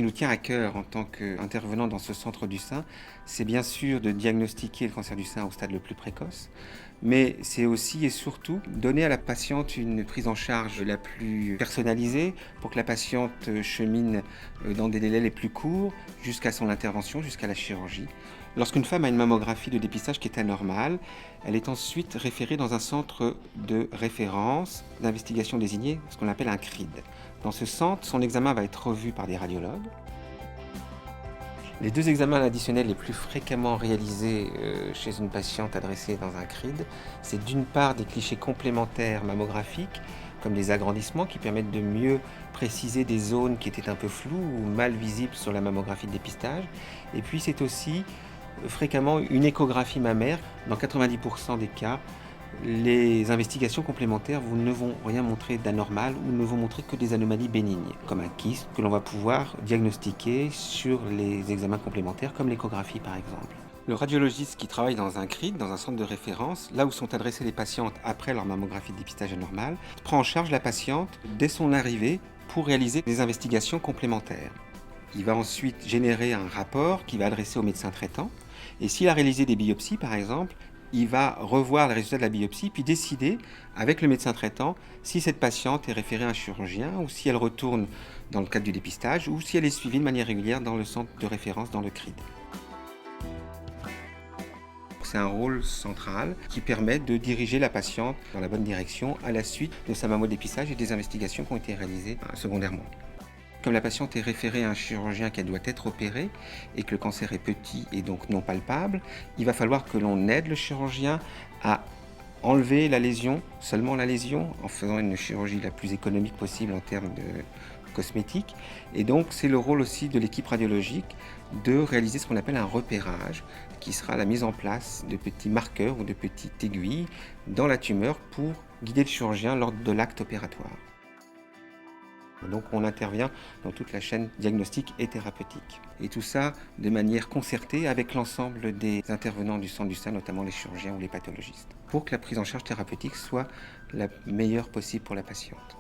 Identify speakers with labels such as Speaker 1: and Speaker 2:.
Speaker 1: qui nous tient à cœur en tant qu'intervenant dans ce centre du sein, c'est bien sûr de diagnostiquer le cancer du sein au stade le plus précoce, mais c'est aussi et surtout donner à la patiente une prise en charge la plus personnalisée pour que la patiente chemine dans des délais les plus courts jusqu'à son intervention, jusqu'à la chirurgie. Lorsqu'une femme a une mammographie de dépistage qui est anormale, elle est ensuite référée dans un centre de référence d'investigation désigné, ce qu'on appelle un CRID. Dans ce centre, son examen va être revu par des radiologues. Les deux examens additionnels les plus fréquemment réalisés chez une patiente adressée dans un CRID, c'est d'une part des clichés complémentaires mammographiques, comme les agrandissements qui permettent de mieux préciser des zones qui étaient un peu floues ou mal visibles sur la mammographie de dépistage. Et puis c'est aussi fréquemment une échographie mammaire. Dans 90% des cas, les investigations complémentaires ne vont rien montrer d'anormal ou ne vont montrer que des anomalies bénignes, comme un kyste que l'on va pouvoir diagnostiquer sur les examens complémentaires, comme l'échographie par exemple. Le radiologiste qui travaille dans un CRID, dans un centre de référence, là où sont adressées les patientes après leur mammographie de dépistage anormal, prend en charge la patiente dès son arrivée pour réaliser des investigations complémentaires. Il va ensuite générer un rapport qu'il va adresser au médecin traitant. Et s'il a réalisé des biopsies, par exemple, il va revoir le résultat de la biopsie, puis décider, avec le médecin traitant, si cette patiente est référée à un chirurgien, ou si elle retourne dans le cadre du dépistage, ou si elle est suivie de manière régulière dans le centre de référence, dans le CRID. C'est un rôle central qui permet de diriger la patiente dans la bonne direction à la suite de sa mammodépistage et des investigations qui ont été réalisées secondairement. Comme la patiente est référée à un chirurgien qu'elle doit être opérée et que le cancer est petit et donc non palpable, il va falloir que l'on aide le chirurgien à enlever la lésion, seulement la lésion, en faisant une chirurgie la plus économique possible en termes de cosmétiques. Et donc c'est le rôle aussi de l'équipe radiologique de réaliser ce qu'on appelle un repérage, qui sera la mise en place de petits marqueurs ou de petites aiguilles dans la tumeur pour guider le chirurgien lors de l'acte opératoire. Donc on intervient dans toute la chaîne diagnostique et thérapeutique. Et tout ça de manière concertée avec l'ensemble des intervenants du centre du sein, notamment les chirurgiens ou les pathologistes, pour que la prise en charge thérapeutique soit la meilleure possible pour la patiente.